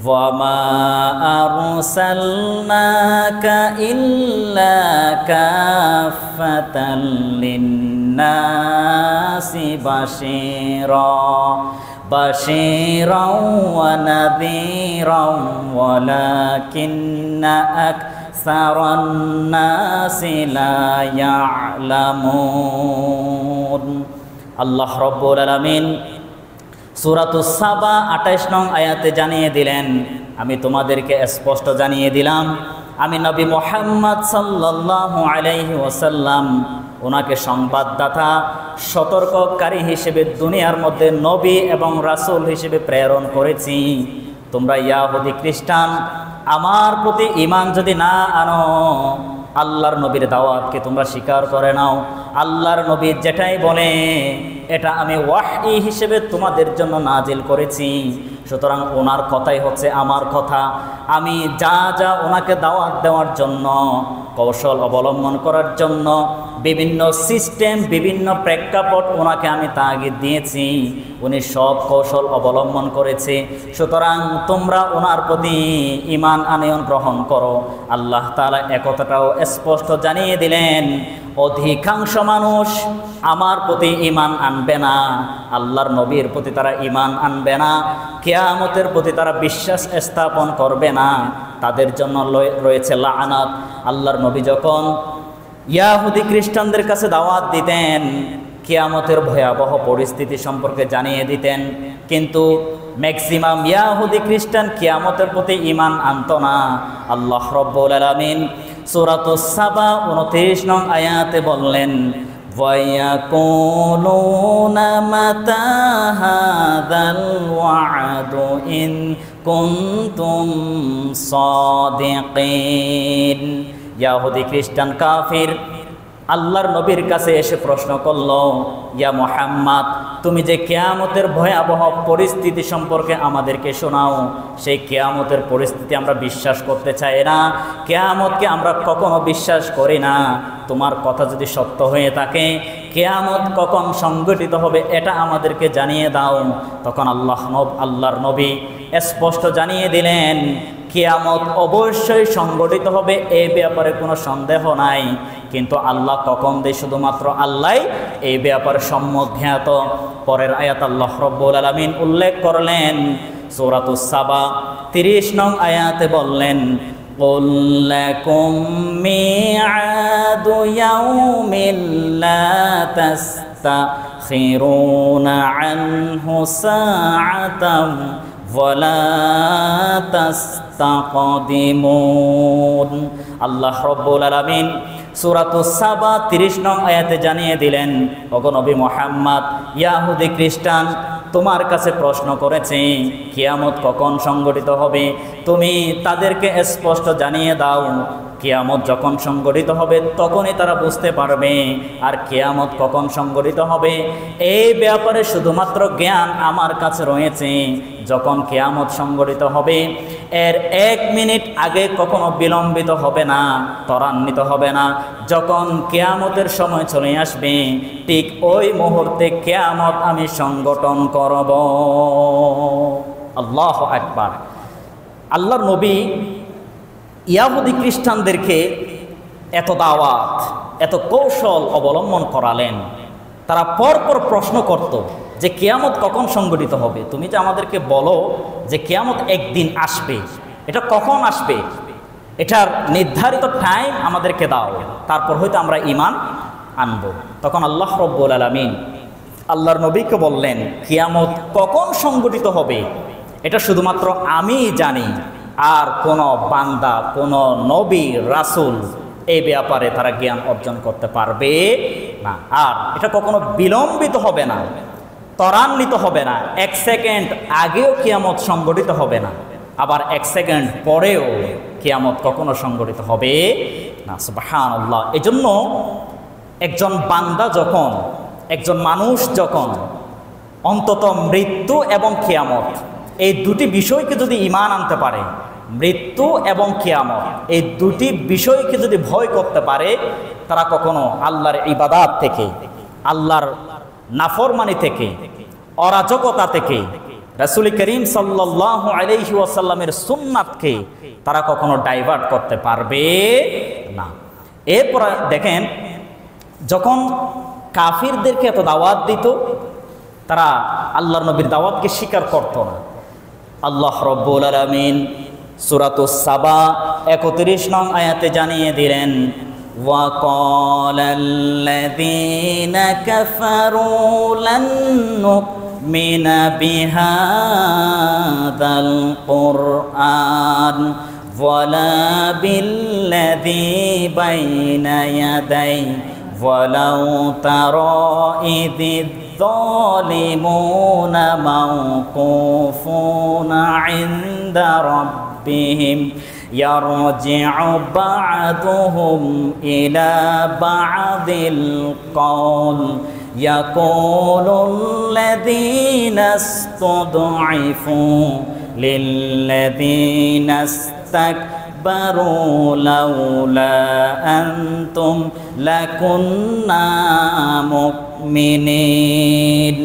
ওয়ামা আরসালনাকা ইল্লা কাফাতাল লিন্নাসি বাশীরা ওয়া নাযীরা ওয়ালাকিন্না আকসারান নাসি লা ইয়ালামুন। আল্লাহ রাব্বুল আলামিন সূরাতুস সাবা ২৮ নং আয়াতে জানিয়ে দিলেন, আমি তোমাদেরকে স্পষ্ট জানিয়ে দিলাম, আমি নবী মুহাম্মদ সাল্লাল্লাহু আলাইহি ওয়াসাল্লাম ওনাকে সংবাদদাতা সতর্ককারী হিসেবে দুনিয়ার মধ্যে নবী এবং রাসূল হিসেবে প্রেরণ করেছি। তোমরা ইয়াহুদি খ্রিস্টান আমার প্রতি ঈমান যদি না আনো, আল্লাহর নবীর দাওয়াতকে তোমরা স্বীকার করে নাও, আল্লাহর নবী যেটাই বলে এটা আমি ওয়াহী হিসেবে তোমাদের জন্য নাজিল করেছি। সুতরাং ওনার কথাই হচ্ছে আমার কথা। আমি যা যা ওনাকে দাওয়াত দেওয়ার জন্য, কৌশল অবলম্বন করার জন্য, বিভিন্ন সিস্টেম, বিভিন্ন প্রেক্ষাপট ওনাকে আমি তাগিদ দিয়েছি, উনি সব কৌশল অবলম্বন করেছে। সুতরাং তোমরা ওনার প্রতি ঈমান আনয়ন গ্রহণ করো। আল্লাহ তাআলা একথাটাও স্পষ্ট জানিয়ে দিলেন, অধিকাংশ মানুষ আমার প্রতি ঈমান আনবে না, আল্লাহর নবীর প্রতি তারা ঈমান আনবে না, কিয়ামতের প্রতি তারা বিশ্বাস স্থাপন করবে না, তাদের জন্য রয়েছে লাআনাত। আল্লাহর নবী যখন ইয়াহুদি খ্রিস্টানদের কাছে দাওয়াত দিতেন, কিয়ামতের ভয়াবহ পরিস্থিতি সম্পর্কে জানিয়ে দিতেন, কিন্তু ম্যাক্সিমাম ইয়াহুদি খ্রিস্টান কিয়ামতের প্রতি ঈমান আনতো না। আল্লাহ রাব্বুল আলামিন সূরাতুস সাবা ২৯ নং আয়াতে বললেন, ওয়ায়াকুলুনা মাতা হাযাল ওয়া'দু ইন কুনতুম সাদিকিন। ইয়াহুদি খ্রিস্টান কাফির আল্লাহর নবীর কাছে এসে প্রশ্ন করল, ইয়া মুহাম্মদ, তুমি যে কিয়ামতের ভয়াবহ পরিস্থিতি সম্পর্কে আমাদেরকে শোনাও, সেই কিয়ামতের পরিস্থিতি আমরা বিশ্বাস করতে চাই না, কিয়ামতকে আমরা কখনো বিশ্বাস করি না। তোমার কথা যদি সত্য হয়ে থাকে, কিয়ামত কখন সংঘটিত হবে এটা আমাদেরকে জানিয়ে দাও। তখন আল্লাহর নবী স্পষ্ট জানিয়ে দিলেন, কিয়ামত অবশ্যই সংঘটিত হবে, এই ব্যাপারে কোনো সন্দেহ নাই, কিন্তু আল্লাহ কখন দেয় শুধুমাত্র আল্লাহ এই ব্যাপারে সম্যক জ্ঞাত। পরের আয়াত আল্লাহ রাব্বুল আলামিন উল্লেখ করলেন, সূরাতুস সাবা ৩০ নং আয়াতে বললেন, কুল লাকুম মিআদু ইয়াউমিন লা তাস্তাখিরুনা আনহু সাআতান ওয়ালা তাস্তাকদিমুন। আল্লাহ রাব্বুল আলামিন সূরাতুস সাবা ৩০ নং আয়াতে জানিয়ে দিলেন, ওগো নবী মুহাম্মদ, ইয়াহুদি খ্রিস্টান তোমার কাছে প্রশ্ন করেছে কিয়ামত কখন সংঘটিত হবে, তুমি তাদেরকে স্পষ্ট জানিয়ে দাও, কিয়ামত যখন সংঘটিত হবে তখনই তারা বুঝতে পারবে। আর কিয়ামত কখন সংঘটিত হবে এই ব্যাপারে শুধুমাত্র জ্ঞান আমার কাছে রয়েছে। যখন কিয়ামত সংঘটিত হবে এর ১ মিনিট আগে কখনো বিলম্বিত হবে না, ত্বরান্বিত হবে না। যখন কিয়ামতের সময় চলে আসবে ঠিক ওই মুহূর্তে কিয়ামত আমি সংগঠন করব। আল্লাহু আকবার। আল্লাহর নবী ইয়াহুদি খ্রিস্টানদেরকে এত দাওয়াত, এত কৌশল অবলম্বন করালেন। তারা পরপর প্রশ্ন করত যে কিয়ামত কখন সংঘটিত হবে, তুমি যে আমাদেরকে বলো যে কিয়ামত একদিন আসবে, এটা কখন আসবে, এটার নির্ধারিত টাইম আমাদেরকে দাও, তারপর হয়তো আমরা ঈমান আনব। তখন আল্লাহ রাব্বুল আলামিন আল্লাহর নবীকে বললেন, কিয়ামত কখন সংঘটিত হবে এটা শুধুমাত্র আমিই জানি, আর কোনো বান্দা, কোনো নবী, রাসূল এই ব্যাপারে তারা জ্ঞান অর্জন করতে পারবে না। আর এটা কখনো বিলম্বিত হবে না, ত্বরান্বিত হবে না। ১ সেকেন্ড আগেও কিয়ামত সংঘটিত হবে না, আবার ১ সেকেন্ড পরেও কিয়ামত কখনো সংঘটিত হবে না। সুবহানাল্লাহ। এজন্য একজন বান্দা যখন, একজন মানুষ যখন অন্তত মৃত্যু এবং কিয়ামত এই দুটি বিষয়কে যদি ঈমান আনতে পারে, মৃত্যু এবং কিয়ামত এই দুটি বিষয়কে যদি ভয় করতে পারে, তারা কখনো আল্লাহর ইবাদত থেকে, আল্লাহর নাফরমানি থেকে, অরাজকতা থেকে, রাসূল করিম সাল্লাল্লাহু আলাইহি ওয়াসাল্লামের সুন্নাতকে তারা কখনো ডাইভার্ট করতে পারবে না। এরপর দেখেন, যখন কাফিরদেরকে এত দাওয়াত দিত, তারা আল্লাহর নবীর দাওয়াতকে স্বীকার করত না। আল্লাহ রাব্বুল আলামিন সূরাতুস সাবা ৩১ নং আয়াতে জানিয়ে দিলেন, ওয়াকালাল্লাযীনা কাফারু লান নু'মিনা বিহাযাল কুরআন ওয়ালা বিল্লাযী বাইনা ইয়াদাইহি ওয়ালাউ তারা ইযিয الظالمون موقوفون عند ربهم يرجع بعضهم إلى بعض القول يقول الذين استضعفوا للذين استكبروا لولا أنتم لكنا মুমিনিন।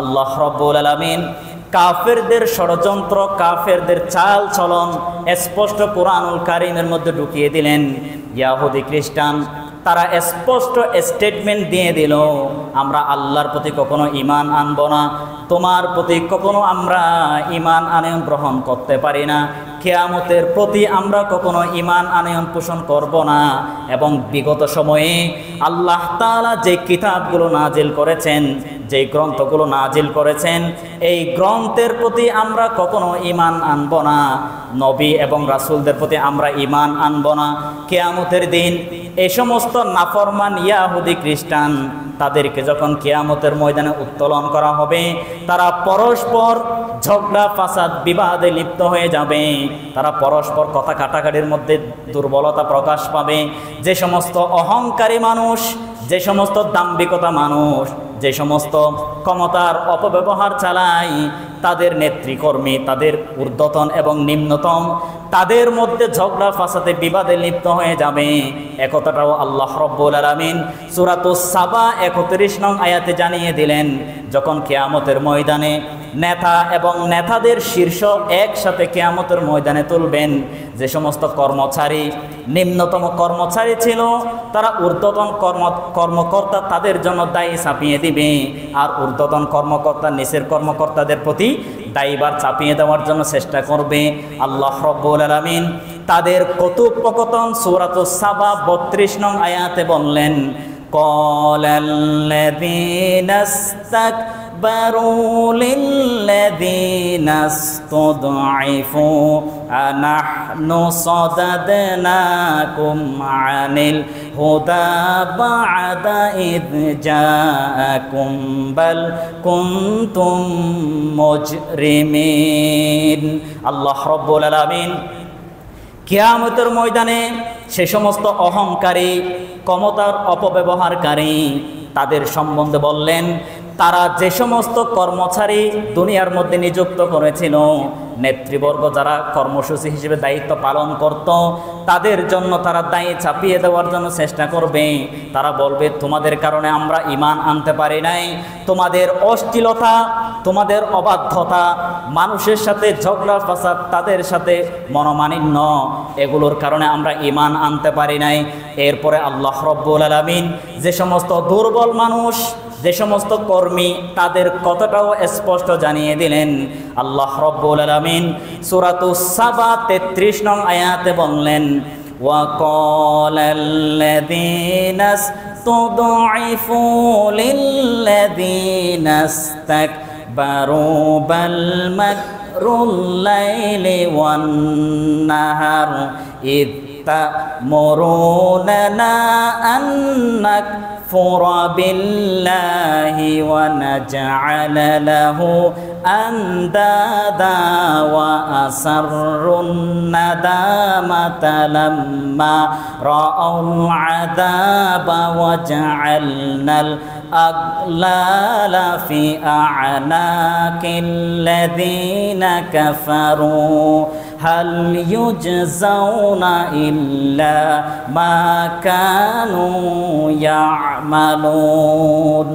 আল্লাহ রাব্বুল আলামিন কাফেরদের ষড়যন্ত্র, কাফেরদের চাল চলন স্পষ্ট কোরআনুল কারীমের মধ্যে ঢুকিয়ে দিলেন। ইহুদি খ্রিস্টান তারা স্পষ্ট স্টেটমেন্ট দিয়ে দিল, আমরা আল্লাহর প্রতি কখনো ঈমান আনব না, তোমার প্রতি কখনো আমরা ঈমান আনয়ন গ্রহণ করতে পারি না, কিয়ামতের প্রতি আমরা কখনো ঈমান আনয়ন পোষণ করব না। এবং বিগত সময়ে আল্লাহ তাআলা যে কিতাবগুলো নাজিল করেছেন, যে গ্রন্থগুলো নাজিল করেছেন, এই গ্রন্থের প্রতি আমরা কখনো ঈমান আনব না, নবী এবং রাসূলদের প্রতি আমরা ঈমান আনব না। কিয়ামতের দিন এই সমস্ত নাফরমান ইহুদি খ্রিস্টান তাদেরকে যখন কিয়ামতের ময়দানে উত্তোলন করা হবে, তারা পরস্পর ঝগড়া ফাসাদ বিবাদে লিপ্ত হয়ে যাবে, তারা পরস্পর কথা কাটাকাটির মধ্যে দুর্বলতা প্রকাশ পাবে। যে সমস্ত অহংকারী মানুষ, যে সমস্ত দাম্ভিকতা মানুষ, যে সমস্ত ক্ষমতার অপব্যবহার চালায়, তাদের নেতৃকর্মী, তাদের ঊর্ধ্বতন এবং নিম্নতম, তাদের মধ্যে ঝগড়া ফাসাদে বিবাদে লিপ্ত হয়ে যাবে। একথাটাও আল্লাহ রাব্বুল আলামিন সূরাতুস সাবা ৩১ নং আয়াতে জানিয়ে দিলেন। যখন কিয়ামতের ময়দানে নেতা এবং নেতাদের শীর্ষ একসাথে কিয়ামতের ময়দানে তুলবেন, যে সমস্ত কর্মচারী নিম্নতম কর্মচারী ছিল, তারা ঊর্ধ্বতন কর্মকর্তা তাদের জন্য দায়ী চাপিয়ে দিবে, আর ঊর্ধ্বতন কর্মকর্তা নিচের কর্মকর্তাদের প্রতি দায়ীভার চাপিয়ে দেওয়ার জন্য চেষ্টা করবে। আল্লাহ রাব্বুল আলামিন তাদের কতুপকথন সূরাতুস সাবা ৩২ নং আয়াতে বললেন, ক্বালাল্লাযীনা ইসতাকবারু লিল্লাযীনা ইসতুদঈফু আনাহনু সাদাদনাকুম আনিল হুদা বা'দা ইয জাআকুম বাল কুনতুম মুজরিমিন। আল্লাহ রাব্বুল আলামিন কিয়ামতের ময়দানে সে সমস্ত অহংকারী, ক্ষমতার অপব্যবহারকারী তাদের সম্বন্ধে বললেন, তারা যে সমস্ত কর্মচারী দুনিয়ার মধ্যে নিযুক্ত করেছিল, নেতৃবর্গ যারা কর্মসূচি হিসেবে দায়িত্ব পালন করত, তাদের জন্য তারা দায়ী চাপিয়ে দেওয়ার জন্য চেষ্টা করবে। তারা বলবে, তোমাদের কারণে আমরা ঈমান আনতে পারি নাই, তোমাদের অশ্লীলতা, তোমাদের অবাধ্যতা, মানুষের সাথে ঝগড়া ফাসাদ, তাদের সাথে মনোমালিন্য, এগুলোর কারণে আমরা ঈমান আনতে পারি নাই। এরপরে আল্লাহ রাব্বুল আলামিন যে সমস্ত দুর্বল মানুষ, যে সমস্ত কর্মী, তাদের কথাটাও স্পষ্ট জানিয়ে দিলেন। আল্লাহ রাব্বুল আলামিন সূরাতুস সাবা ৩৩ নং আয়াতে বললেন, ওয়াকালাল্লাযীনা ইসতুদঈফু লিল্লাযীনা ইসতাকবারু বাল মাকরুল লাইলি ওয়ান নাহার ইয তা'মুরুনানা আন নাকফুরা বিল্লাহি ওয়া নাজ'আলা লাহু আন্দাদা ওয়া আসররুন নাদামাতা লাম্মা রাআল আযাবা ওয়া জা'আলনাল আগলালা ফি আ'নাকিল্লাযীনা কাফারু হাল ইউজজাউনা ইল্লা মা কানু ইয়া'মালুন।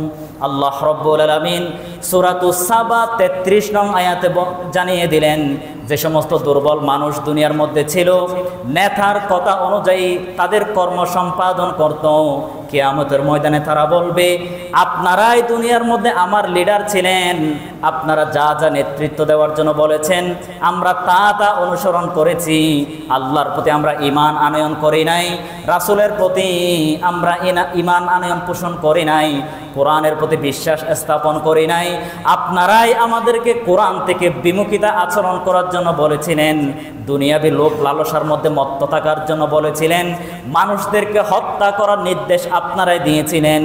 আল্লাহ রব্বুল আলামিন সূরাতুস সাবা 33 নং আয়াতে জানিয়ে দিলেন, যে সমস্ত দুর্বল মানুষ দুনিয়ার মধ্যে ছিল, নেতার কথা অনুযায়ী তাদের কর্ম সম্পাদন করত, কিয়ামতের ময়দানে তারা বলবে, আপনারাই দুনিয়ার মধ্যে আমার লিডার ছিলেন, আপনারা যা যা নেতৃত্ব দেওয়ার জন্য বলেছেন আমরা তা তা অনুসরণ করেছি, আল্লাহর প্রতি আমরা ঈমান আনয়ন করি নাই, রাসূলের প্রতি আমরা ঈমান আনয়ন পোষণ করি নাই, কোরআনের প্রতি বিশ্বাস স্থাপন করি নাই, আপনারাই আমাদেরকে কোরআন থেকে বিমুখিতা আচরণ করার জন্য বলেছিলেন, দুনিয়াবি লোভ লালসার মধ্যে মত্ত থাকার জন্য বলেছিলেন, মানুষদেরকে হত্যা করার নির্দেশ আপনারাই দিয়েছিলেন,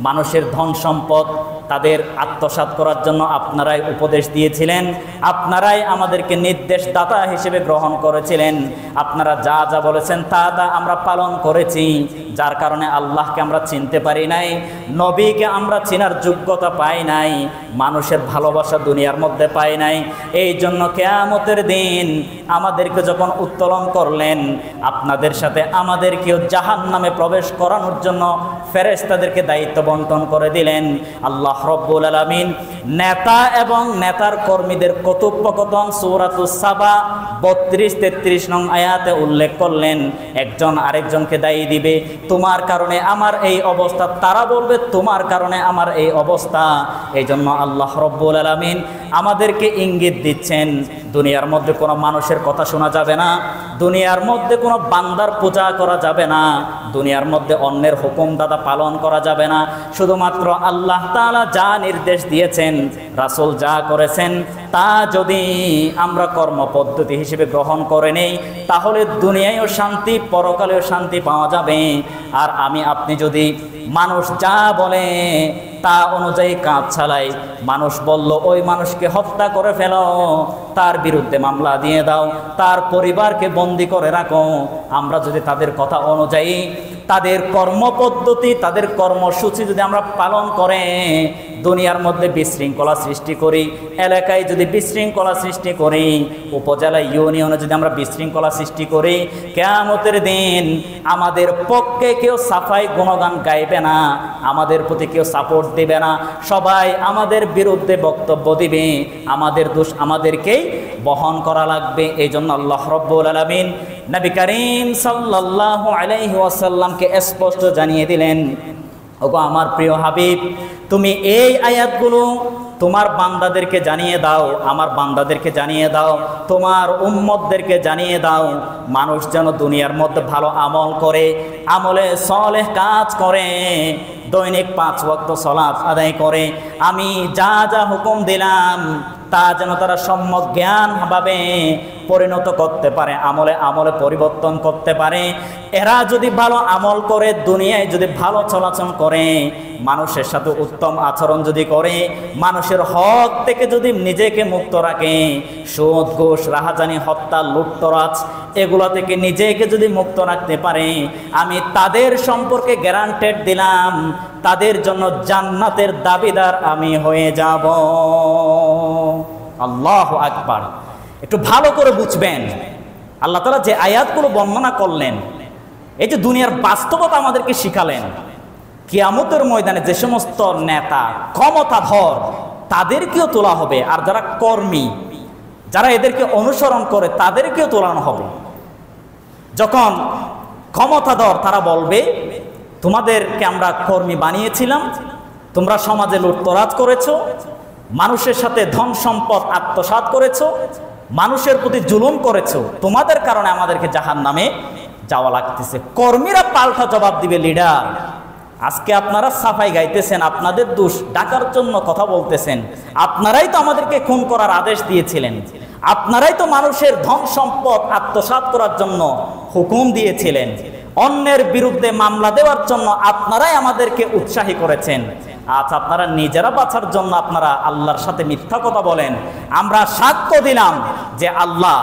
মানুষের ধন সম্পদ তাদের আত্মসাৎ করার জন্য আপনারাই উপদেশ দিয়েছিলেন, আপনারাই আমাদেরকে নির্দেশদাতা হিসেবে গ্রহণ করেছিলেন, আপনারা যা যা বলেছেন তা তা আমরা পালন করেছি, যার কারণে আল্লাহকে আমরা চিনতে পারি নাই, নবীকে আমরা চেনার যোগ্যতা পাই নাই, মানুষের ভালোবাসা দুনিয়ার মধ্যে পাই নাই। এই জন্য কিয়ামতের দিন আমাদেরকে যখন উত্তোলন করলেন, আপনাদের সাথে আমাদেরকেও জাহান্নামে প্রবেশ করানোর জন্য ফেরেশতাদেরকে দায়িত্ব বন্টন করে দিলেন। আল্লাহ রব্বুল আলামিন নেতা এবং নেতার কর্মীদের কথোপকথন সূরাতুস সাবা 32-33 নং আয়াতে উল্লেখ করলেন। একজন আরেকজনকে দায়ী দিবে, তোমার কারণে আমার এই অবস্থা, তারা বলবে তোমার কারণে আমার এই অবস্থা। এই জন্য আল্লাহ রব্বুল আলামিন আমাদেরকে ইঙ্গিত দিচ্ছেন, দুনিয়ার মধ্যে কোনো মানুষের কথা শোনা যাবে না, দুনিয়ার মধ্যে কোনো বান্দার পূজা করা যাবে না, দুনিয়ার মধ্যে অন্যের হুকুম দাদা পালন করা যাবে না, শুধুমাত্র আল্লাহ তাআলা যা নির্দেশ দিয়েছেন, রাসূল যা করেছেন তা যদি আমরা কর্মপদ্ধতি হিসেবে গ্রহণ করে নেই, তাহলে দুনিয়ায়ও শান্তি, পরকালেও শান্তি পাওয়া যাবে। আর আমি আপনি যদি মানুষ যা বলে তা অনুযায়ী কাজ চালাই, মানুষ বলল ওই মানুষকে হত্যা করে ফেলো, তার বিরুদ্ধে মামলা দিয়ে দাও, তার পরিবারকে বন্দী করে রাখো, আমরা যদি তাদের কথা অনুযায়ী তাদের কর্মপদ্ধতি, তাদের কর্মসূচি যদি আমরা পালন করে দুনিয়ার মধ্যে বিশৃঙ্খলা সৃষ্টি করি, এলাকায় যদি বিশৃঙ্খলা সৃষ্টি করি, উপজেলা ইউনিয়নে যদি আমরা বিশৃঙ্খলা সৃষ্টি করি, কিয়ামতের দিন আমাদের পক্ষে কেউ সাফাই গুণগান গাইবে না, আমাদের প্রতি কেউ সাপোর্ট দিবে না, সবাই আমাদের বিরুদ্ধে বক্তব্য দিবে, আমাদের দোষ আমাদেরকেই বহন করা লাগবে। এই জন্য আল্লাহ রব্বুল আলামিন নবী করিম সাল্লাল্লাহু আলাইহি ওয়াসাল্লামকে স্পষ্ট জানিয়ে দিলেন, ওগো আমার প্রিয় হাবিব, তুমি এই আয়াতগুলো তোমার বান্দাদেরকে জানিয়ে দাও, আমার বান্দাদেরকে জানিয়ে দাও, তোমার উম্মতদেরকে জানিয়ে দাও, মানুষ যেন দুনিয়ার মধ্যে ভালো আমল করে, আমলে সলেহ কাজ করে, দৈনিক 5 ওয়াক্ত সালাত আদায় করে, আমি যা যা হুকুম দিলাম তা যেন তারা সম্যক জ্ঞানভাবে পরিণত করতে পারে, আমলে আমলে পরিবর্তন করতে পারে। এরা যদি ভালো আমল করে, দুনিয়ায় যদি ভালো চলাচল করে, মানুষের সাথে উত্তম আচরণ যদি করে, মানুষের হক থেকে যদি নিজেকে মুক্ত রাখে, সুদ ঘুষ রাহাজানি হত্যা লুটতরাজ এগুলো থেকে নিজেকে যদি মুক্ত রাখতে পারে, আমি তাদের সম্পর্কে গ্যারান্টেড দিলাম, তাদের জন্য জান্নাতের দাবিদার আমি হয়ে যাব। আল্লাহু আকবার। একটু ভালো করে বুঝবেন, আল্লাহ তাআলা যে আয়াতগুলো বর্ণনা করলেন, এই যে দুনিয়ার বাস্তবতা আমাদেরকে শিখালেন, কিয়ামতের ময়দানে যে সমস্ত নেতা ক্ষমতাধর তাদেরকেও তোলা হবে, আর যারা কর্মী, যারা এদেরকে অনুসরণ করে তাদেরকেও তোলানো হবে। যখন ক্ষমতাধর তারা বলবে, তোমাদেরকে আমরা কর্মী বানিয়েছিলাম, তোমরা সমাজে লুটতরাজ করেছো, মানুষের সাথে ধন সম্পদ আত্মসাৎ করেছো, মানুষের প্রতি জুলুম করেছো, তোমাদের কারণে আমাদেরকে জাহান্নামে যাওয়া লাগতেছে। কর্মীরা পাল্টা জবাব দিবে, লিডার আজকে আপনারা সাফাই গাইতেছেন, আপনাদের দোষ ডাকার জন্য কথা বলতেছেন, আপনারাই তো আমাদেরকে খুন করার আদেশ দিয়েছিলেন, আপনারাই তো মানুষের ধন সম্পদ আত্মসাৎ করার জন্য হুকুম দিয়েছিলেন, অন্যের বিরুদ্ধে মামলা দেওয়ার জন্য আপনারাই আমাদেরকে উৎসাহী করেছেন। আচ্ছা, আপনারা নিজেরা বাঁচার জন্য আপনারা আল্লাহর সাথে মিথ্যা কথা বলেন। আমরা সাক্ষ্য দিলাম যে আল্লাহ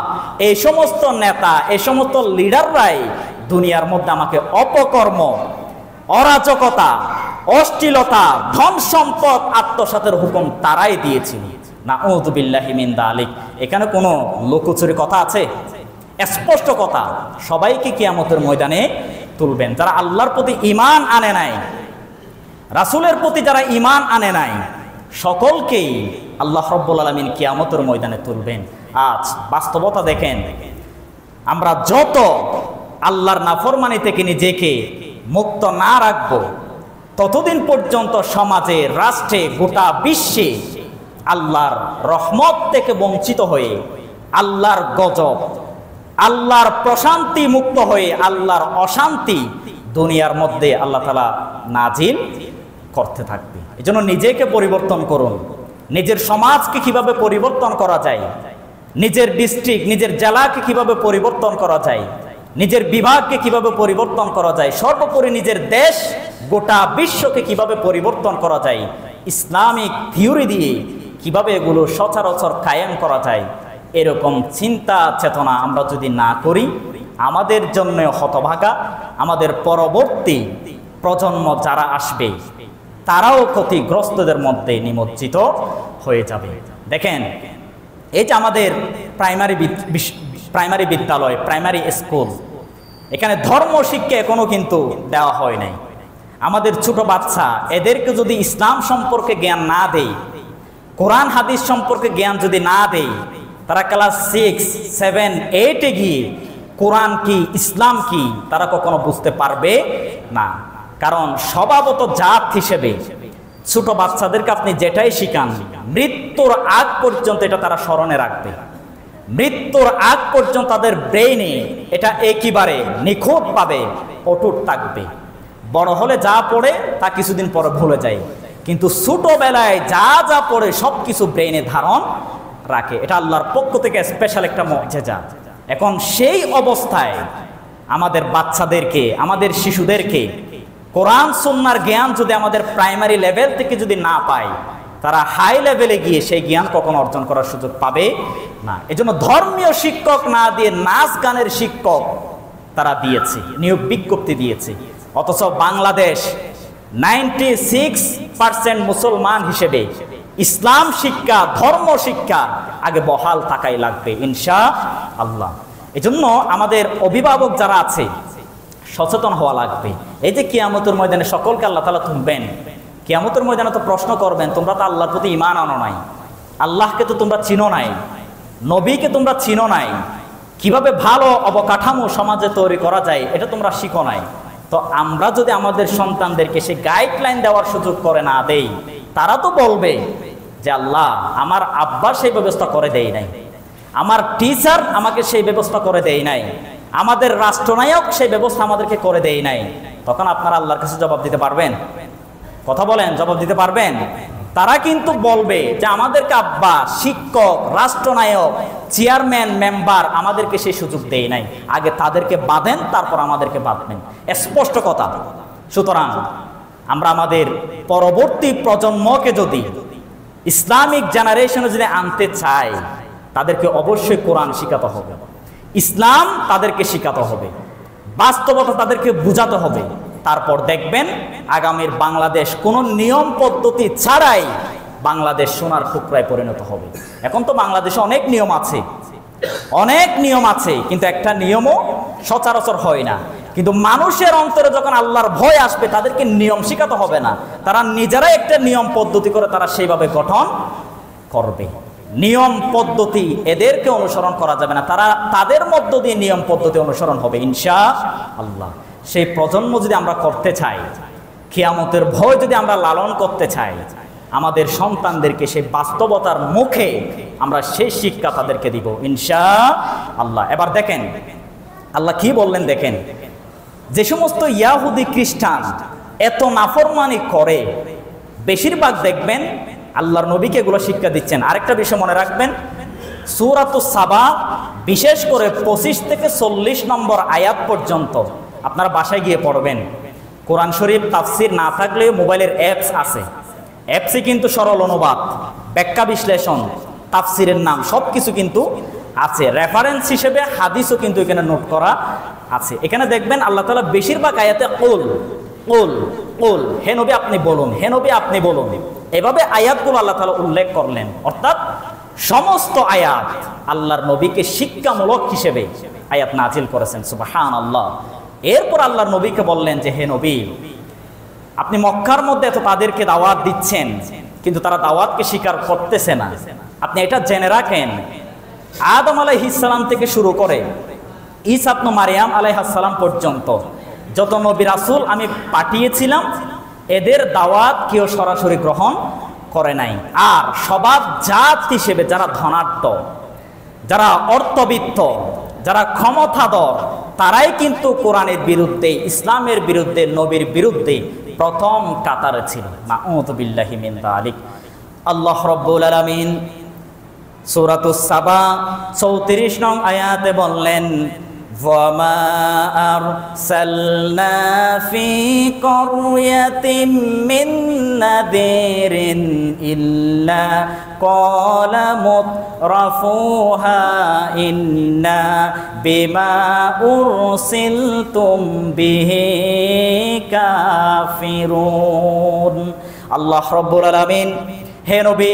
এই সমস্ত নেতা, এই সমস্ত লিডাররাই দুনিয়ার মধ্যে আমাকে অপকর্ম, অরাজকতা, অশ্লীলতা, ধন সম্পদ আত্মসাতের হুকুম তারাই দিয়েছিল। নাউযু বিল্লাহি মিন যালিক। এখানে কোনো লুকোচুরি কথা আছে? স্পষ্ট কথা, সবাইকে কিয়ামতের ময়দানে তুলবেন। যারা আল্লাহর প্রতি ঈমান আনে নাই, রাসূলের প্রতি যারা ঈমান আনে নাই সকলকেই আল্লাহ রাব্বুল আলামিন কিয়ামতের ময়দানে তুলবেন। আজ বাস্তবতা দেখেন, আমরা যত আল্লাহর নাফরমানি থেকে নিজেকে মুক্ত না রাখব, ততদিন পর্যন্ত সমাজে, রাষ্ট্রে, গোটা বিশ্বে আল্লাহর রহমত থেকে বঞ্চিত হয়ে, আল্লাহর গজব, আল্লাহর প্রশান্তি মুক্ত হয়ে আল্লাহর অশান্তি দুনিয়ার মধ্যে আল্লাহ তাআলা নাজিল করতে থাকবে। এজন্য নিজেকে পরিবর্তন করুন। নিজের সমাজকে কিভাবে পরিবর্তন করা যায়, নিজের ডিস্ট্রিক্ট, নিজের জেলাকে কিভাবে পরিবর্তন করা যায়, নিজের বিভাগকে কিভাবে পরিবর্তন করা যায়, সর্বোপরি নিজের দেশ, গোটা বিশ্বকে কিভাবে পরিবর্তন করা যায়, ইসলামিক থিওরি দিয়ে কিভাবে এগুলো সচরাচর কায়েম করা যায়, এরকম চিন্তা চেতনা আমরা যদি না করি, আমাদের জন্য হতভাগা, আমাদের পরবর্তী প্রজন্ম যারা আসবে তারাও ক্ষতিগ্রস্তদের মধ্যে নিমজ্জিত হয়ে যাবে। দেখেন, এই যে আমাদের প্রাইমারি বিদ্যালয়, প্রাইমারি স্কুল, এখানে ধর্ম শিক্ষা এখনো কিন্তু দেওয়া হয় নাই। আমাদের ছোট বাচ্চা, এদেরকে যদি ইসলাম সম্পর্কে জ্ঞান না দেই, কোরআন হাদিস সম্পর্কে জ্ঞান যদি না দেই, তারা ক্লাস 6, 7, 8-এ গিয়ে কোরআন কি, ইসলাম কি তারা কখনো বুঝতে পারবে না। কারণ স্বভাবত জাত হিসেবে ছোট বাচ্চাদেরকে আপনি যেটাই শিখান, মৃত্যুর আগ পর্যন্ত এটা তারা স্মরণে রাখবে। মৃত্যুর আগ পর্যন্ত তাদের ব্রেইনে এটা একেবারে নিখুঁতভাবে অটুট থাকবে। বড় হলে যা পড়ে তা কিছুদিন পরে ভুলে যায়, কিন্তু ছোটবেলায় যা যা পড়ে সব কিছু ব্রেইনে ধারণ রাখে। এটা আল্লাহর পক্ষ থেকে স্পেশাল একটা মুজিজা। এখন সেই অবস্থায় আমাদের বাচ্চাদেরকে, আমাদের শিশুদেরকে কোরআন সুন্নাহর জ্ঞান যদি আমাদের প্রাইমারি লেভেল থেকে যদি না পায়, তারা হাই লেভেলে গিয়ে সেই জ্ঞান কখনো অর্জন করার সুযোগ পাবে না। এজন্য ধর্মীয় শিক্ষক না দিয়ে নাচ গানের শিক্ষক তারা দিয়েছে, নিয়োগ বিজ্ঞপ্তি দিয়েছে। অথচ বাংলাদেশ 96% মুসলমান হিসেবে ইসলাম শিক্ষা, ধর্ম শিক্ষা আগে বহাল থাকাই লাগবে ইনশাআল্লাহ। এজন্য আমাদের অভিভাবক যারা আছে সচেতন হওয়া লাগবে। এই যে কিয়ামতের ময়দানে সকলকে আল্লাহ তাআলা তুলবেন, কিয়ামতের ময়দানে তো প্রশ্ন করবেন, তোমরা তো আল্লাহর প্রতি ঈমান আনো নাই, আল্লাহকে তো তোমরা চিনো নাই, নবীকে তোমরা চিনো নাই, কিভাবে ভালো অবকাঠামো সমাজে তৈরি করা যায় এটা তোমরা শিখো নাই। তো আমরা যদি আমাদের সন্তানদেরকে সেই গাইডলাইন দেওয়ার সুযোগ করে না দেই, তারা তো বলবে যে আল্লাহ আমার আব্বা সেই ব্যবস্থা করে দেয় নাই, আমার টিচার আমাকে সেই ব্যবস্থা করে দেয় নাই, আমাদের রাষ্ট্রনায়ক সেই ব্যবস্থা আমাদেরকে করে দেয় নাই। তখন আপনারা আল্লাহর কাছে জবাব দিতে পারবেন? কথা বলেন, জবাব দিতে পারবেন? তারা কিন্তু বলবে যে আমাদেরকে আব্বা, শিক্ষক, রাষ্ট্রনায়ক, চেয়ারম্যান, মেম্বার আমাদেরকে সেই সুযোগ দেয় নাই। আগে তাদেরকে বাঁধেন, তারপর আমাদেরকে বাঁধবেন। স্পষ্ট কথা। সুতরাং আমরা আমাদের পরবর্তী প্রজন্মকে যদি ইসলামিক জেনারেশনে যদি আনতে চাই, তাদেরকে অবশ্যই কোরআন শিখাতে হবে, ইসলাম তাদেরকে শিখাতে হবে, বাস্তবতা তাদেরকে বুঝাতে হবে। তারপর দেখবেন আগামীর বাংলাদেশ কোনো নিয়ম পদ্ধতি ছাড়াই বাংলাদেশ সোনার টুকরায় পরিণত হবে। এখন তো বাংলাদেশে অনেক নিয়ম আছে, অনেক নিয়ম আছে, কিন্তু একটা নিয়মও সচরাচর হয় না। কিন্তু মানুষের অন্তরে যখন আল্লাহর ভয় আসবে, তাদেরকে নিয়ম শিখাতে হবে না, তারা নিজেরাই একটা নিয়ম পদ্ধতি করে তারা সেইভাবে গঠন করবে। নিয়ম পদ্ধতি এদেরকে অনুসরণ করা যাবে না, তারা তাদের মধ্য দিয়ে নিয়ম পদ্ধতি অনুসরণ হবে ইনশাআল্লাহ। সেই প্রজন্ম যদি আমরা করতে চাই, কিয়ামতের ভয় যদি আমরা লালন করতে চাই, আমাদের সন্তানদেরকে সেই বাস্তবতার মুখে আমরা সেই শিক্ষা তাদেরকে দিব ইনশাআল্লাহ। এবার দেখেন আল্লাহ কি বললেন, দেখেন যে সমস্ত ইয়াহুদি খ্রিস্টান এত নাফরমানি করে, বেশিরভাগ দেখবেন আল্লাহর নবীকে এগুলো শিক্ষা দিচ্ছেন। আরেকটা বিষয় মনে রাখবেন, সূরাতুস সাবা বিশেষ করে 25 থেকে 40 নম্বর আয়াত পর্যন্ত আপনারা বাসায় গিয়ে পড়বেন। কোরআন শরীফ তাফসির না থাকলে মোবাইলের অ্যাপস আছে, অ্যাপসে কিন্তু সরল অনুবাদ, ব্যাখ্যা বিশ্লেষণ, তাফসিরের নাম সব কিছু কিন্তু আছে। রেফারেন্স হিসেবে হাদিসও কিন্তু এখানে নোট করা আছে। এখানে দেখবেন আল্লাহ তাআলা বেশিরভাগ আয়াতে কুল কুল কুল, হে নবী আপনি বলুন, হে নবী আপনি বলুন, এভাবে আয়াতগুলো আল্লাহ তাআলা উল্লেখ করলেন। অর্থাৎ সমস্ত আয়াত আল্লাহর নবীকে শিক্ষামূলক হিসেবে আয়াত নাজিল করেছেন। সুবহানাল্লাহ। এরপর আল্লাহর নবীকে বললেন যে হে নবী, আপনি মক্কার মধ্যে এত তাদেরকে দাওয়াত দিচ্ছেন, কিন্তু তারা দাওয়াতকে স্বীকার করতেছে না। আপনি এটা জেনে রাখেন, আদম আলাইহিস সালাম থেকে শুরু করে ঈসা ইবনে মারইয়াম আলাইহিস সালাম পর্যন্ত যত নবী রাসূল আমি পাঠিয়েছিলাম, এদের দাওয়াত কেউ সরাসরি গ্রহণ করে নাই। আর স্বভাব জাত হিসেবে যারা ধনাঢ্য, যারা অর্থবিত্ত, যারা ক্ষমতাধর, তারাই কিন্তু কোরআনের বিরুদ্ধে, ইসলামের বিরুদ্ধে, নবীর বিরুদ্ধে প্রথম কাতারে ছিল। নাউযু বিল্লাহি মিন যালিক। আল্লাহ রাব্বুল আলামিন সূরাতুস সাবা 34 নং আয়াতে বললেন, ওয়ামা আরসালনা ফি ক্বরয়াতিন মিন নাযিরিন ইল্লা ক্বালা মুতরাফুহা ইন্না বিমা উরসিলতুম বিহি কাফিরুন। আল্লাহ রাব্বুল আলামিন, হে নবী,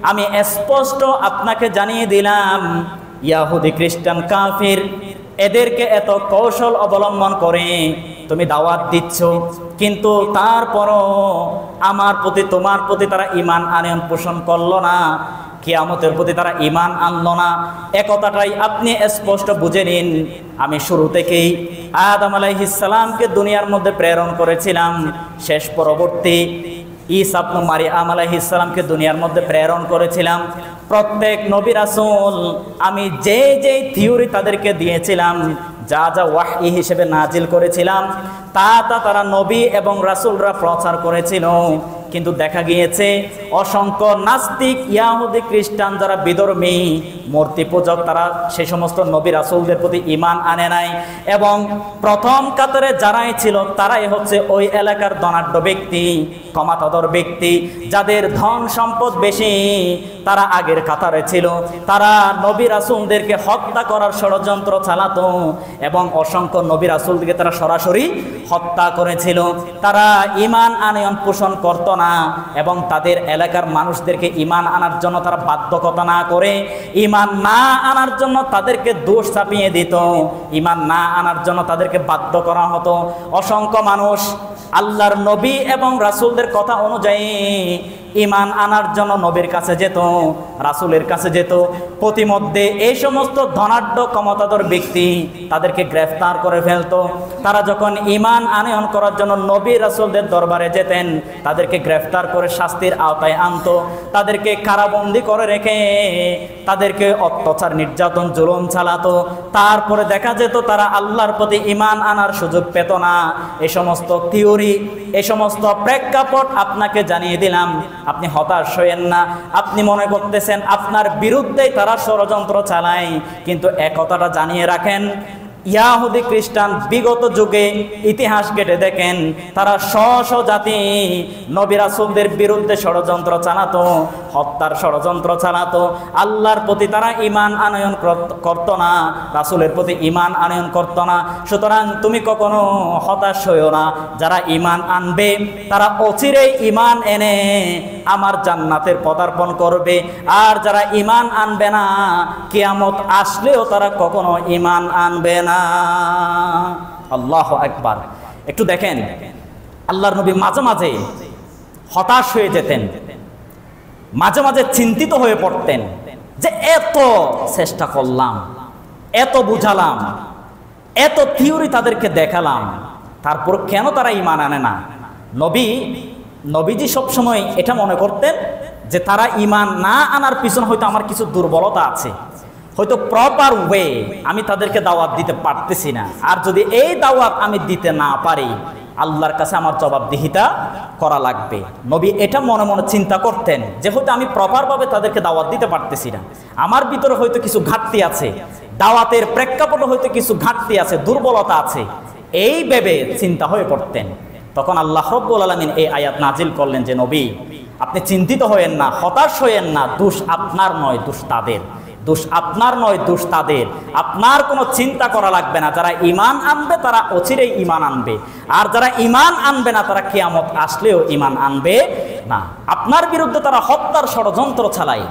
আমি স্পষ্ট আপনাকে জানিয়ে দিলাম, ইয়াহুদি, খ্রিস্টান, কাফির এদেরকে এত কৌশল অবলম্বন করে তুমি দাওয়াত দিচ্ছ, কিন্তু তারপরও আমার প্রতি, তোমার প্রতি তারা ঈমান আনয়ন পোষণ করলো না, কিয়ামতের প্রতি তারা ঈমান আনলো না। একথাটাই আপনি স্পষ্ট বুঝে নিন। আমি শুরু থেকেই আদম আলাইহিস সালামকে দুনিয়ার মধ্যে প্রেরণ করেছিলাম, শেষ পরবর্তী ঈসা ইবনে মারইয়াম আলাইহিস সালামকে দুনিয়ার মধ্যে প্রেরণ করেছিলাম। প্রত্যেক নবী রাসূল আমি যে যে থিওরি তাদেরকে দিয়েছিলাম, যা যা ওয়াহী হিসেবে নাজিল করেছিলাম, তা তারা নবী এবং রাসূলরা প্রচার করেছিল। কিন্তু দেখা গিয়েছে অসংখ্য নাস্তিক, ইয়াহুদি, খ্রিস্টান যারা বিধর্মী, মূর্তি পূজক, তারা সেই সমস্ত নবী রাসূলদের প্রতি ঈমান আনে নাই। এবং প্রথম কাতারে যারাই ছিল তারাই হচ্ছে ওই এলাকার ধনাঢ্য ব্যক্তি, ক্ষমতাধর ব্যক্তি, যাদের ধন সম্পদ বেশি, তারা আগের কাতারে ছিল। তারা নবী রাসূলদেরকে হত্যা করার ষড়যন্ত্র চালাতো এবং অসংখ্য নবী রাসূলদেরকে তারা সরাসরি হত্যা করেছিল। তারা ঈমান আনয়ন পোষণ করত না এবং তাদের এলাকার মানুষদেরকে ঈমান আনার জন্য তারা বাধ্যকতা না করে ঈমান না আনার জন্য তাদেরকে দোষ চাপিয়ে দিত, ঈমান না আনার জন্য তাদেরকে বাধ্য করা হতো। অসংখ্য মানুষ আল্লাহর নবী এবং রাসূলদের কথা অনুযায়ী ঈমান আনার জন্য নবীর কাছে যেত, রাসূলের কাছে যেত। প্রতিমধ্যে এই সমস্ত ধনাঢ্য ক্ষমতাধর ব্যক্তি তাদেরকে গ্রেফতার করে ফেলতো। তারা যখন ঈমান আনয়ন করার জন্য নবী রাসূলদের দরবারে যেতেন, তাদেরকে গ্রেফতার করে শাস্তির আওতায় আনতো, তাদেরকে কারাবন্দি করে রেখে তাদেরকে অত্যাচার, নির্যাতন, জুলুম চালাতো। তারপরে দেখা যেত তারা আল্লাহর প্রতি ঈমান আনার সুযোগ পেত না। এই সমস্ত থিওরি, এই সমস্ত প্রেক্ষাপট আপনাকে জানিয়ে দিলাম। আপনি হতাশ হয়েন না। আপনি মনে করতেছেন আপনার বিরুদ্ধেই তারা ষড়যন্ত্র চালায়, কিন্তু এক কথাটা জানিয়ে রাখেন, ইয়াহুদি, খ্রিস্টান বিগত যুগে ইতিহাস ঘেঁটে দেখেন, তারা স্ব জাতি নবী রাসূলদের বিরুদ্ধে ষড়যন্ত্র চালাতো, হত্যার ষড়যন্ত্র চালাতো। আল্লাহর প্রতি তারা ঈমান আনয়ন করত না, রাসূলের প্রতি ঈমান আনয়ন করত না। সুতরাং তুমি কখনো হতাশ হইও না। যারা ঈমান আনবে তারা অচিরেই ঈমান এনে আমার জান্নাতের পদার্পণ করবে, আর যারা ঈমান আনবে না, কিয়ামত আসলেও তারা কখনো ঈমান আনবে না। আল্লাহু আকবার। একটু দেখেন, আল্লাহর নবী মাঝে মাঝে হতাশ হয়ে যেতেন, মাঝে মাঝে চিন্তিত হয়ে পড়তেন যে এত চেষ্টা করলাম, এত বুঝালাম, এত থিওরি তাদেরকে দেখালাম, তারপর কেন তারা ঈমান আনে না। নবীজি সবসময় এটা মনে করতেন যে তারা ঈমান না আনার পিছনে হয়তো আমার কিছু দুর্বলতা আছে, হয়তো প্রপার ওয়ে আমি তাদেরকে দাওয়াত দিতে পারতেছি না। আর যদি এই দাওয়াত আমি দিতে না পারি, আল্লাহর কাছে আমার জবাবদিহিতা করা লাগবে। নবী এটা মনে মনে চিন্তা করতেন যে হয়তো আমি প্রপারভাবে তাদেরকে দাওয়াত দিতে পারতেছি না, আমার ভিতরে হয়তো কিছু ঘাটতি আছে, দাওয়াতের প্রেক্ষাপটে হয়তো কিছু ঘাটতি আছে, দুর্বলতা আছে, এই ভেবে চিন্তা হয়ে পড়তেন। তখন আল্লাহ রাব্বুল আলামিন এই আয়াত নাজিল করলেন যে নবী, আপনি চিন্তিত হয়েন না, হতাশ হয়েন না, দোষ আপনার নয়, দোষ তাদের। দোষ আপনার নয়, দোষ তাদের। আপনার কোনো চিন্তা করা লাগবে না। যারা ঈমান আনবে তারা অচিরেই ঈমান আনবে, আর যারা ঈমান আনবে না তারা কিয়ামত আসলেও ঈমান আনবে না। আপনার বিরুদ্ধে তারা হত্যার ষড়যন্ত্র চালায়,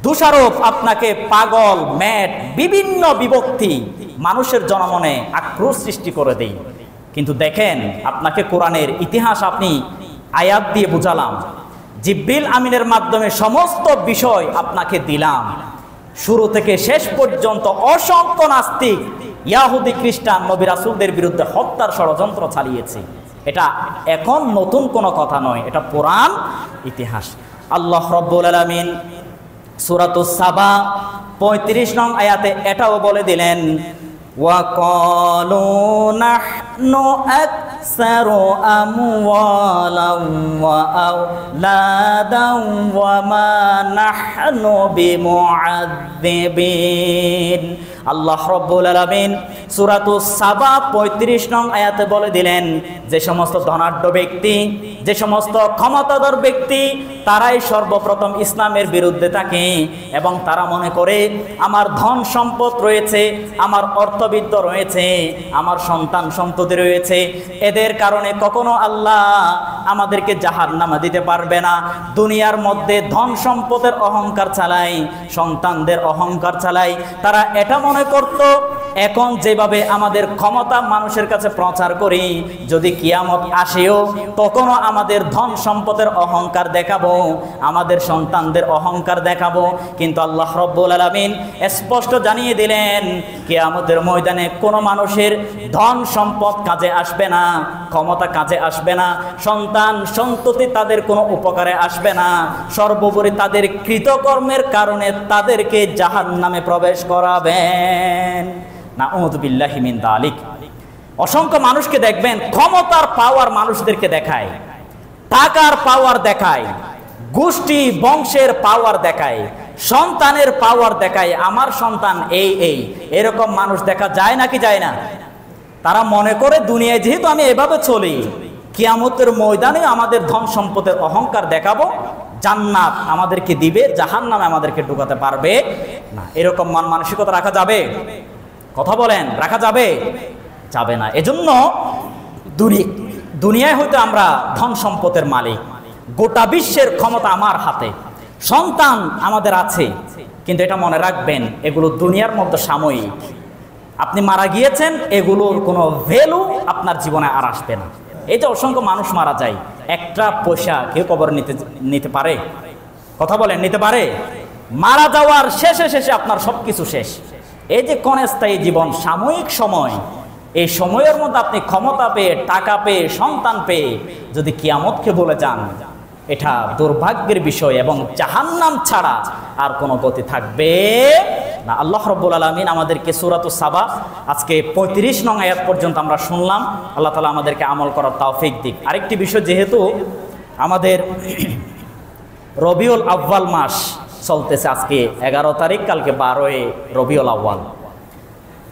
দোষারোপ, আপনাকে পাগল, ম্যাড, বিভিন্ন বিভক্তি মানুষের জনমনে আক্রোশ সৃষ্টি করে দেয়। কিন্তু দেখেন, আপনাকে কোরআনের ইতিহাস আপনি আয়াত দিয়ে বুঝালাম, জিবরিল আমিনের মাধ্যমে সমস্ত বিষয় আপনাকে দিলাম। শুরু থেকে শেষ পর্যন্ত অসংখ্য নাস্তিক, ইয়াহুদি, খ্রিস্টান নবী রাসূলদের বিরুদ্ধে হত্যার ষড়যন্ত্র চালিয়েছে। এটা এখন নতুন কোনো কথা নয়, এটা পুরাণ ইতিহাস। আল্লাহ রাব্বুল আলামিন সূরাতুস সাবা 35 নং আয়াতে এটাও বলে দিলেন, ওয়া ক্বালু নাহনু আকসারু আমওয়ালান ওয়া আওলাদান ওয়া মা নাহনু বিমুআযযিবিন। আল্লাহ রাব্বুল আলামিন সূরাতুস সাবা 35 নং আয়াতে বলে দিলেন, যে সমস্ত ধনাঢ্য ব্যক্তি, যে সমস্ত ক্ষমতাধর ব্যক্তি, তারাই সর্বপ্রথম ইসলামের বিরুদ্ধে থাকে এবং তারা মনে করে আমার ধন সম্পদ রয়েছে, আমার অর্থবিত্ত রয়েছে, আমার সন্তান সন্ততি রয়েছে, এদের কারণে কখনো আল্লাহ আমাদেরকে জাহান্নামে দিতে পারবে না। দুনিয়ার মধ্যে ধন সম্পদের অহংকার চালায়, সন্তানদের অহংকার চালায়। তারা এটা মনে করত, এখন যেভাবে আমাদের ক্ষমতা মানুষের কাছে প্রচার করি, যদি কিয়ামত আসেও তখনও আমাদের ধন সম্পদের অহংকার দেখাবো, আমাদের সন্তানদের অহংকার দেখাবো। কিন্তু আল্লাহ রাব্বুল আলামিন স্পষ্ট জানিয়ে দিলেন, কিয়ামতের ময়দানে কোনো মানুষের ধন সম্পদ কাজে আসবে না, ক্ষমতা কাজে আসবে না, সন্তান সন্ততি তাদের কোনো উপকারে আসবে না। সর্বোপরি তাদের কৃতকর্মের কারণে তাদেরকে জাহান্নামে প্রবেশ করাবেন। নাউযু বিল্লাহি মিন যালিক। অসংখ্য মানুষকে দেখবেন ক্ষমতার পাওয়ার মানুষদেরকে দেখায়, টাকার পাওয়ার দেখায়, গোষ্ঠী বংশের পাওয়ার দেখায়, সন্তানের পাওয়ার দেখায়, আমার সন্তান এরকম মানুষ দেখা যায় নাকি যায় না? তারা মনে করে দুনিয়ায় যেহেতু আমি এভাবে চলি, কিয়ামতের ময়দানে আমাদের ধন সম্পদের অহংকার দেখাবো, জান্নাত আমাদেরকে দিবে, জাহান্নামে আমাদেরকে ঢুকাতে পারবে না। এরকম মন মানসিকতা রাখা যাবে? কথা বলেন, রাখা যাবে? যাবে না। এজন্য দুনিয়ায় হয়তো আমরা ধন সম্পদের মালিক, গোটা বিশ্বের ক্ষমতা আমার হাতে, সন্তান আমাদের আছে, কিন্তু এটা মনে রাখবেন, এগুলো দুনিয়ার মধ্যে সাময়িক। আপনি মারা গিয়েছেন, এগুলোর কোনো ভ্যালু আপনার জীবনে আর আসবে না। এই যে অসংখ্য মানুষ মারা যায়, একটা পয়সা কেউ কবর নিতে পারে? কথা বলেন, নিতে পারে? মারা যাওয়ার শেষে আপনার সবকিছু শেষ। এই যে ক্ষণস্থায়ী জীবন, সাময়িক সময়, এই সময়ের মধ্যে আপনি ক্ষমতা পেয়ে, টাকা পেয়ে, সন্তান পেয়ে যদি কিয়ামতকে বলে যান, এটা দুর্ভাগ্যের বিষয় এবং জাহান্নাম ছাড়া আর কোনো গতি থাকবে না। আল্লাহ রাব্বুল আলামিন আমাদেরকে সূরাতুস সাবা আজকে 35 নং আয়াত পর্যন্ত আমরা শুনলাম। আল্লাহ তাআলা আমাদেরকে আমল করার তৌফিক দিক। আরেকটি বিষয়, যেহেতু আমাদের রবিউল আউয়াল মাস চলতেছে, আজকে 11 তারিখ, কালকে 12 রবিউল আউয়াল।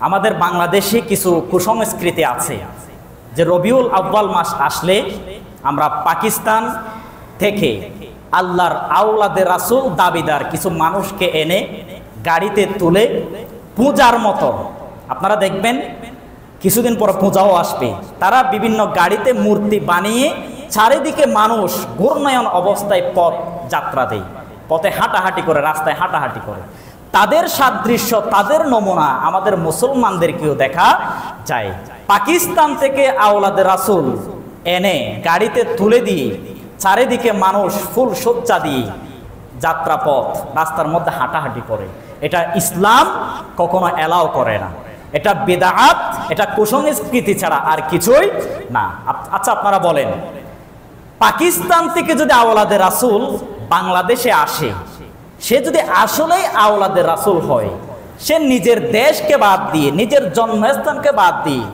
আমাদের বাংলাদেশে কিছু কুসংস্কৃতি আছে যে রবিউল আউয়াল মাস আসলে আমরা পাকিস্তান থেকে আল্লাহর আওলাদে রাসূল দাবিদার কিছু মানুষকে এনে গাড়িতে তুলে পূজার মতো, আপনারা দেখবেন কিছুদিন পর পূজাও আসবে, তারা বিভিন্ন গাড়িতে মূর্তি বানিয়ে চারিদিকে মানুষ ঘূর্ণায়মান অবস্থায় পথ যাত্রা দেয়, পথে হাঁটাহাঁটি করে, রাস্তায় হাঁটাহাঁটি করে। তাদের সাদৃশ্য, তাদের নমুনা আমাদের মুসলমানদেরকেও দেখা যায়। পাকিস্তান থেকে আওলাদে রাসূল এনে গাড়িতে তুলে দিয়ে চারিদিকে মানুষ ফুল সজ্জা দিয়ে যাত্রাপথ রাস্তার মধ্যে হাঁটাহাঁটি করে, এটা ইসলাম কখনো এলাও করে না। এটা বিদআত, এটা কুসংস্কৃতি ছাড়া আর কিছুই না। আচ্ছা, আপনারা বলেন, পাকিস্তান থেকে যদি আওলাদে রাসূল বাংলাদেশে আসে, সে যদি আসলেই আওলাদে রাসূল হয়, সে নিজের দেশকে বাদ দিয়ে, নিজের জন্মস্থানকে বাদ দিয়ে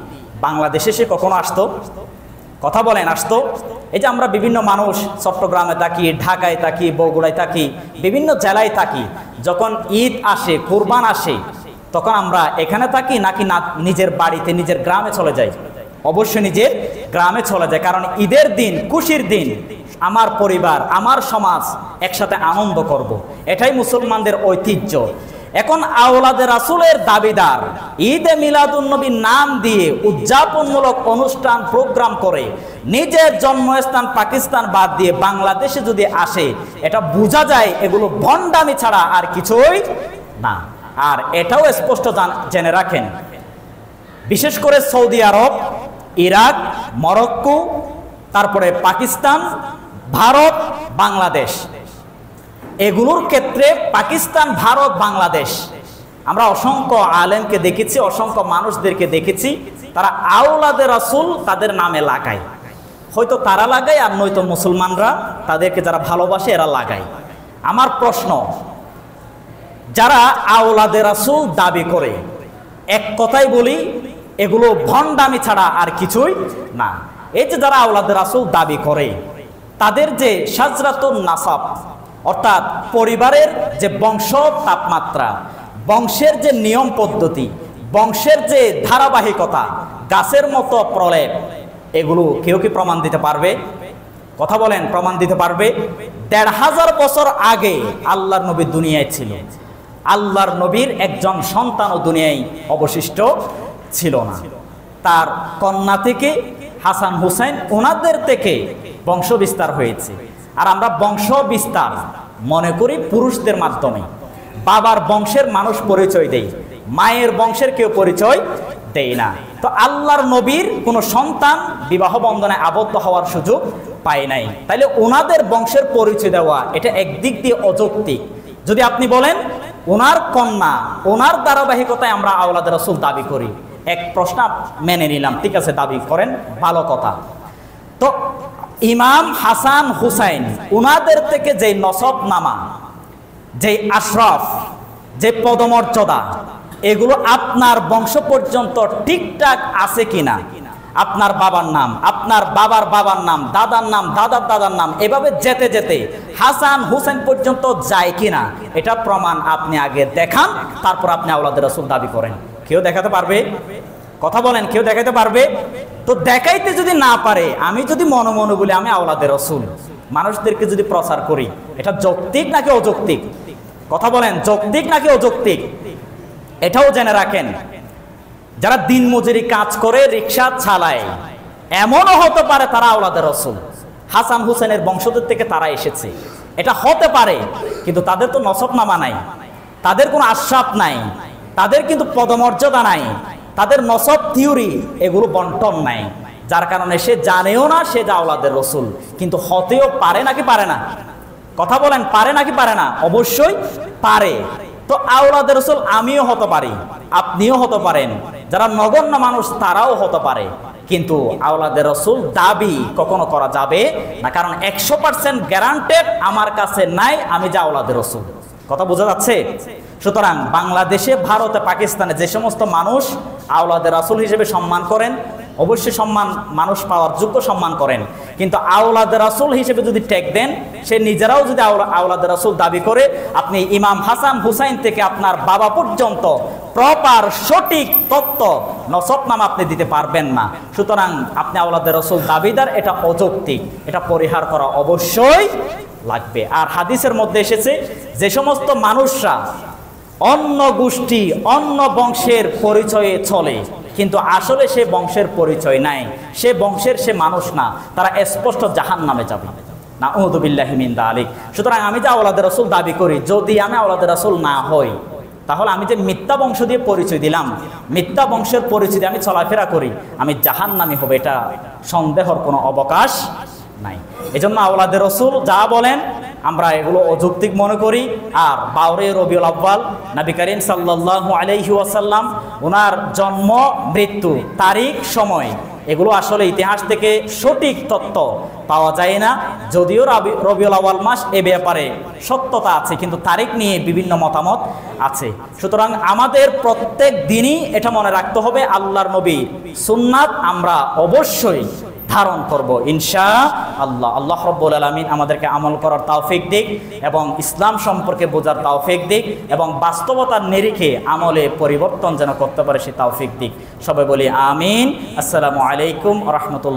বাংলাদেশে সে কখনো আসতো? কথা বলেন, আসতো? এই যে আমরা বিভিন্ন মানুষ চট্টগ্রামে থাকি, ঢাকায় থাকি, বগুড়ায় থাকি, বিভিন্ন জেলায় থাকি, যখন ঈদ আসে, কুরবান আসে, তখন আমরা এখানে থাকি নাকি না নিজের বাড়িতে, নিজের গ্রামে চলে যাই? অবশ্যই নিজের গ্রামে চলে যায়, কারণ ঈদের দিন, খুশির দিন, আমার পরিবার, আমার সমাজ একসাথে আনন্দ করব, এটাই মুসলমানদের ঐতিহ্য। এখন আওলাদে রাসূলের দাবিদার ঈদে মিলাদুন্নবীর নাম দিয়ে উদযাপনমূলক অনুষ্ঠান প্রোগ্রাম করে নিজের জন্মস্থান পাকিস্তান বাদ দিয়ে বাংলাদেশে যদি আসে, এটা বোঝা যায় এগুলো ভণ্ডামি ছাড়া আর কিছুই না। আর এটাও স্পষ্ট জেনে রাখেন, বিশেষ করে সৌদি আরব, ইরাক, মরক্কো, তারপরে পাকিস্তান, ভারত, বাংলাদেশ। এগুলোর ক্ষেত্রে পাকিস্তান, ভারত, বাংলাদেশ আমরা অসংখ্য আলেমকে দেখেছি, অসংখ্য মানুষদেরকে দেখেছি, তারা আওলাদে রাসূল তাদের নামে লাগায়। হয়তো তারা লাগায়, আর নয়তো মুসলমানরা তাদেরকে যারা ভালোবাসে এরা লাগায়। আমার প্রশ্ন, যারা আওলাদে রাসূল দাবি করে, এক কথাই বলি এগুলো ভণ্ডামি ছাড়া আর কিছুই না। এই যে যারা আওলাদে রাসূল দাবি করে, তাদের যে শাজরাতুন নাসাব অর্থাৎ পরিবারের যে বংশ তাপমাত্রা, বংশের যে নিয়ম পদ্ধতি, বংশের যে ধারাবাহিকতা, গাছের মতো প্রলেপ, এগুলো কেউ কি প্রমাণ দিতে পারবে? কথা বলেন, প্রমাণ দিতে পারবে? ১৫০০ বছর আগে আল্লাহর নবী দুনিয়ায় ছিল, আল্লাহর নবীর একজন সন্তানও দুনিয়ায় অবশিষ্ট ছিল না। তার কন্যা থেকে হাসান হুসাইন, ওনাদের থেকে বংশ বিস্তার হয়েছে। আর আমরা বংশ বিস্তার মনে করি পুরুষদের মাধ্যমে। বাবার বংশের মানুষ পরিচয় দেয়, মায়ের বংশের কেউ পরিচয় দেয় না। তো আল্লাহর নবীর কোনো সন্তান বিবাহ বন্ধনে আবদ্ধ হওয়ার সুযোগ পায় নাই, তাইলে ওনাদের বংশের পরিচয় দেওয়া এটা একদিক দিয়ে অযৌক্তিক। যদি আপনি বলেন ওনার কন্যা, ওনার ধারাবাহিকতায় আমরা আওলাদে রাসূল দাবি করি, এক প্রশ্ন মেনে নিলাম, ঠিক আছে দাবি করেন, ভালো কথা। তো ইমাম হাসান হুসাইন ওনাদের থেকে যে নসব নামা, যে আশরাফ, যে পদমর্যাদা, এগুলো আপনার বংশ পর্যন্ত ঠিকঠাক আছে কিনা? আপনার বাবার নাম, আপনার বাবার বাবার নাম, দাদার নাম, দাদার দাদার নাম, এভাবে যেতে যেতে হাসান হুসাইন পর্যন্ত যায় কিনা, এটা প্রমাণ আপনি আগে দেখান, তারপর আপনি আওলাদে রাসূল দাবি করেন। কেউ দেখাতে পারবে? কথা বলেন, কেউ দেখাতে পারবে? তো দেখাইতে যদি না পারে, আমি যদি মনে মনে বলি আমি আওলাদে রাসূল, মানুষদেরকে যদি প্রচার করি, এটা যৌক্তিক নাকি অযৌক্তিক? কথা বলেন, যৌক্তিক নাকি অযৌক্তিক? এটাও জেনে রাখেন, যারা দিন মজুরি কাজ করে, রিক্সা চালায়, এমনও হতে পারে তারা আওলাদে রাসূল, হাসান হুসেনের বংশধর থেকে তারা এসেছে, এটা হতে পারে। কিন্তু তাদের তো নসবনামা নাই, তাদের কোনো আশরাফ নাই, তাদের কিন্তু পদমর্যাদা নাই, তাদের নসব থিওরি এগুলো বন্টন নাই, যার কারণে সে জানেও না সে যে আওলাদের রাসূল। কিন্তু হতেও পারে নাকি পারে না? কথা বলেন, পারে নাকি পারে না? অবশ্যই পারে। তো আওলাদে রাসূল আমিও হতে পারি, আপনিও হতে পারেন, যারা নগণ্য মানুষ তারাও হতে পারে, কিন্তু আওলাদে রাসূল দাবি কখনো করা যাবে না, কারণ 100% গ্যারান্টেড আমার কাছে নাই আমি যে আওলাদে রাসূল। কথা বোঝা যাচ্ছে? সুতরাং বাংলাদেশে, ভারতে, পাকিস্তানে যে সমস্ত মানুষ আওলাদে রাসূল হিসেবে সম্মান করেন, অবশ্যই সম্মান মানুষ পাওয়ার যোগ্য সম্মান করেন, কিন্তু আওলাদে রাসূল হিসেবে যদি ট্যাগ দেন, সে নিজেরাও যদি আওলাদে রাসূল দাবি করে, আপনি ইমাম হাসান হুসাইন থেকে আপনার বাবা পর্যন্ত প্রপার সঠিক তথ্য নসবনামা আপনি দিতে পারবেন না। সুতরাং আপনি আওলাদে রাসূল দাবিদার, এটা অযৌক্তিক, এটা পরিহার করা অবশ্যই লাগবে। আর হাদিসের মধ্যে এসেছে, যে সমস্ত মানুষরা অন্য গোষ্ঠী, অন্য বংশের পরিচয়ে চলে, কিন্তু আসলে সে বংশের পরিচয় নাই, সে বংশের সে মানুষ না, তারা স্পষ্ট জাহান্নামে যাবে। নাউযু বিল্লাহি মিন যালিক। সুতরাং আমি যে আওলাদে রাসূল দাবি করি, যদি আমি আওলাদে রাসূল না হই, তাহলে আমি যে মিথ্যা বংশ দিয়ে পরিচয় দিলাম, মিথ্যা বংশের পরিচয় দিয়ে আমি চলাফেরা করি, আমি জাহান্নামী হবে, এটা সন্দেহর কোনো অবকাশ নাই। এজন্য আওলাদে রাসূল যা বলেন আমরা এগুলো অযৌক্তিক মনে করি। আর 12 রবিউল আউয়াল নবী করিম সাল্লাল্লাহু আলাইহি ওয়াসাল্লাম ওনার জন্ম, মৃত্যু, তারিখ, সময়, এগুলো আসলে ইতিহাস থেকে সঠিক তথ্য পাওয়া যায় না। যদিও রবিউল আউয়াল মাস এ ব্যাপারে সত্যতা আছে, কিন্তু তারিখ নিয়ে বিভিন্ন মতামত আছে। সুতরাং আমাদের প্রত্যেক দিনই এটা মনে রাখতে হবে, আল্লাহর নবী সুন্নাত আমরা অবশ্যই ধারণ করব ইনশাআল্লাহ। আল্লাহ রাব্বুল আলামিন আমাদেরকে আমল করার তৌফিক দিক এবং ইসলাম সম্পর্কে বোঝার তৌফিক দিক এবং বাস্তবতার নিরিখে আমলে পরিবর্তন যেন করতে পারে সে তৌফিক দিক। সবাই বলি আমিন। আসসালামু আলাইকুম ওয়া রাহমাতুল্লাহ।